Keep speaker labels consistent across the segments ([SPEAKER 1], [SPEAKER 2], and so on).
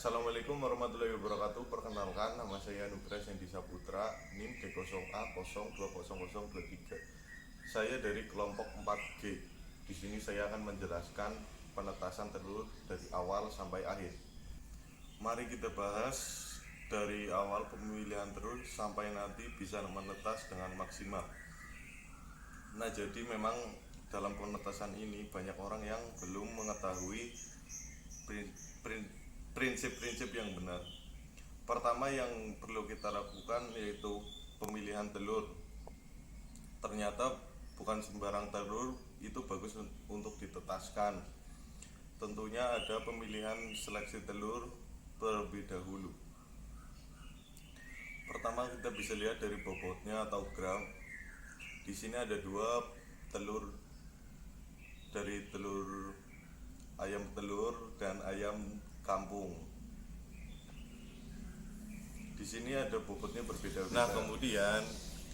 [SPEAKER 1] Assalamualaikum warahmatullahi wabarakatuh. Perkenalkan, nama saya Nugra Sendi Saputra, NIM D0A020023. Saya dari kelompok 4G. Di sini saya akan menjelaskan penetasan telur dari awal sampai akhir. Mari kita bahas dari awal pemilihan telur sampai nanti bisa menetas dengan maksimal. Nah, jadi memang dalam penetasan ini banyak orang yang belum mengetahui prinsip-prinsip yang benar. Pertama yang perlu kita lakukan yaitu pemilihan telur. Ternyata bukan sembarang telur itu bagus untuk ditetaskan. Tentunya ada pemilihan seleksi telur terlebih dahulu. Pertama kita bisa lihat dari bobotnya atau gram. Di sini ada dua telur, dari telur ayam telur dan ayam kampung. Di sini ada bobotnya berbeda-beda. Nah, kemudian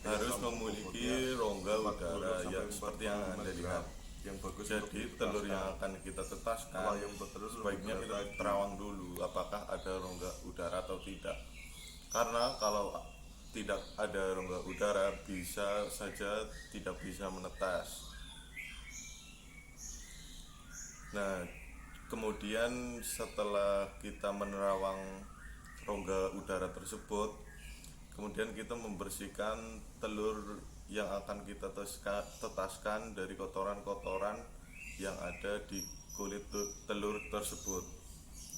[SPEAKER 1] harus memiliki rongga udara yang seperti yang Anda lihat. Yang bagus. Jadi telur yang akan kita tetaskan sebaiknya kita terawang dulu apakah ada rongga udara atau tidak. Karena kalau tidak ada rongga udara bisa saja tidak bisa menetas. Nah, kemudian setelah kita menerawang rongga udara tersebut, kemudian kita membersihkan telur yang akan kita tetaskan dari kotoran-kotoran yang ada di kulit telur tersebut,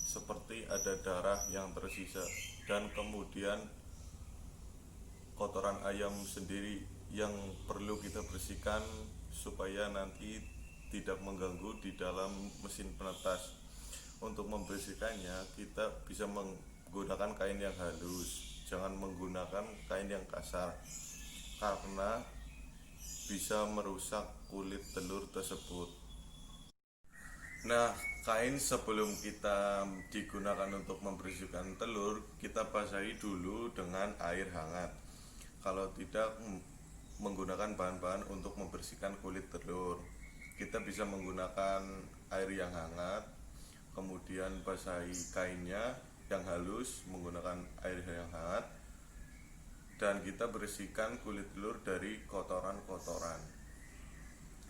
[SPEAKER 1] seperti ada darah yang tersisa dan kemudian kotoran ayam sendiri yang perlu kita bersihkan supaya nanti tidak mengganggu di dalam mesin penetas. Untuk membersihkannya kita bisa menggunakan kain yang halus, jangan menggunakan kain yang kasar karena bisa merusak kulit telur tersebut. Nah, kain sebelum kita digunakan untuk membersihkan telur, kita basahi dulu dengan air hangat. Kalau tidak menggunakan bahan-bahan untuk membersihkan kulit telur, kita bisa menggunakan air yang hangat, kemudian basahi kainnya yang halus menggunakan air yang hangat, dan kita bersihkan kulit telur dari kotoran-kotoran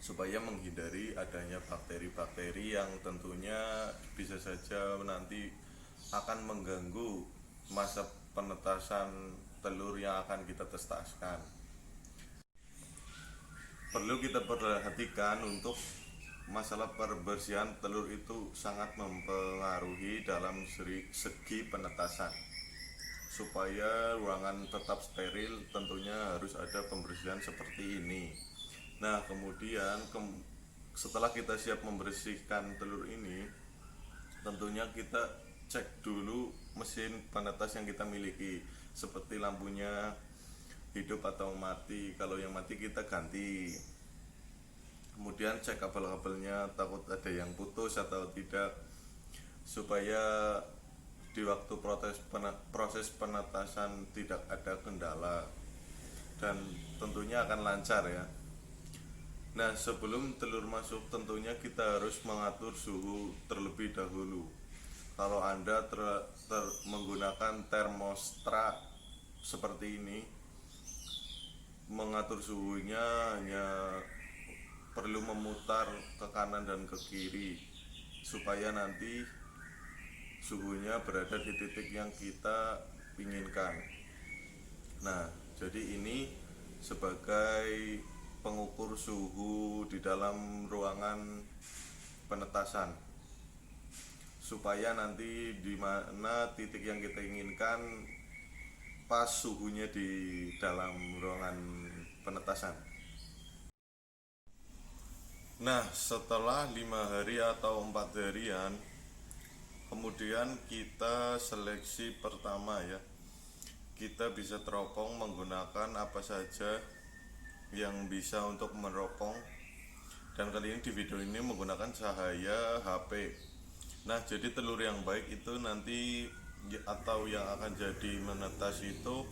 [SPEAKER 1] supaya menghindari adanya bakteri-bakteri yang tentunya bisa saja nanti akan mengganggu masa penetasan telur yang akan kita tetaskan. Perlu kita perhatikan untuk masalah perbersihan telur itu sangat mempengaruhi dalam segi penetasan. Supaya ruangan tetap steril tentunya harus ada pembersihan seperti ini. Nah, kemudian setelah kita siap membersihkan telur ini, tentunya kita cek dulu mesin penetas yang kita miliki, seperti lampunya hidup atau mati. Kalau yang mati kita ganti. Kemudian cek kabel-kabelnya, takut ada yang putus atau tidak, supaya di waktu proses penetasan tidak ada kendala dan tentunya akan lancar ya. Nah, sebelum telur masuk tentunya kita harus mengatur suhu terlebih dahulu. Kalau Anda menggunakan termostat seperti ini, mengatur suhunya hanya perlu memutar ke kanan dan ke kiri supaya nanti suhunya berada di titik yang kita inginkan. Nah, jadi ini sebagai pengukur suhu di dalam ruangan penetasan, supaya nanti di mana titik yang kita inginkan pas suhunya di dalam ruangan penetasan. Nah, setelah 5 hari atau 4 harian, kemudian kita seleksi pertama ya. Kita bisa teropong menggunakan apa saja yang bisa untuk meneropong. Dan kali ini di video ini menggunakan cahaya HP. Nah, jadi telur yang baik itu nanti atau yang akan jadi menetas itu,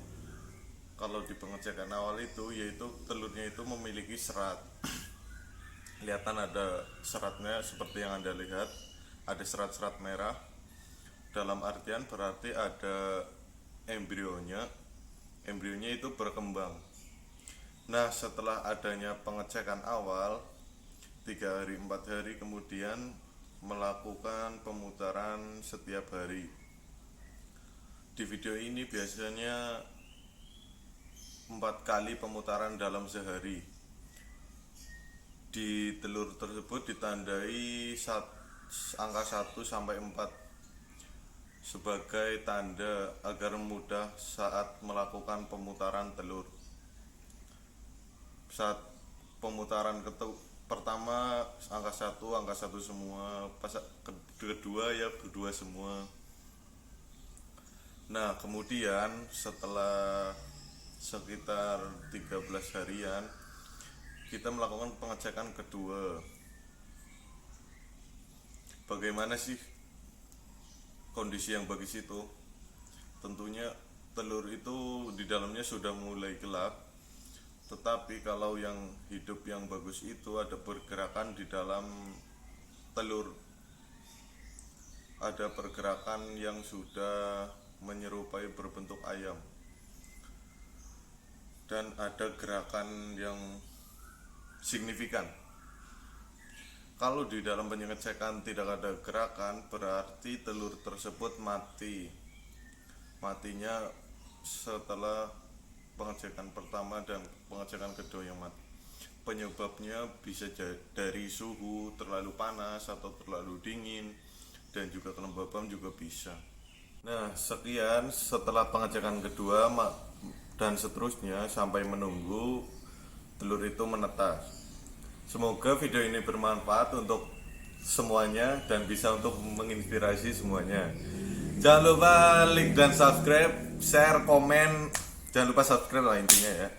[SPEAKER 1] kalau di pengecekan awal itu, yaitu telurnya itu memiliki serat. Kelihatan ada seratnya seperti yang Anda lihat, ada serat-serat merah dalam artian berarti ada embrionya itu berkembang. Nah, setelah adanya pengecekan awal 3 hari 4 hari kemudian melakukan pemutaran setiap hari. Di video ini biasanya 4 kali pemutaran dalam sehari. Di telur tersebut ditandai angka 1 sampai 4 sebagai tanda agar mudah saat melakukan pemutaran telur. Saat pemutaran pertama angka 1 semua, pas kedua ya berdua semua. Nah, kemudian setelah sekitar 13 harian kita melakukan pengecekan kedua. Bagaimana sih kondisi yang bagus itu? Tentunya telur itu di dalamnya sudah mulai gelap, tetapi kalau yang hidup yang bagus itu ada pergerakan di dalam telur, ada pergerakan yang sudah menyerupai berbentuk ayam, dan ada gerakan yang signifikan. Kalau di dalam pengecekan tidak ada gerakan, berarti telur tersebut mati. Matinya setelah pengecekan pertama dan pengecekan kedua yang mati. Penyebabnya bisa dari suhu terlalu panas atau terlalu dingin, dan juga kelembaban juga bisa. Nah, sekian setelah pengecekan kedua dan seterusnya sampai menunggu telur itu menetas. Semoga video ini bermanfaat untuk semuanya dan bisa untuk menginspirasi semuanya. Jangan lupa like dan subscribe, share, komen. Jangan lupa subscribe lah intinya ya.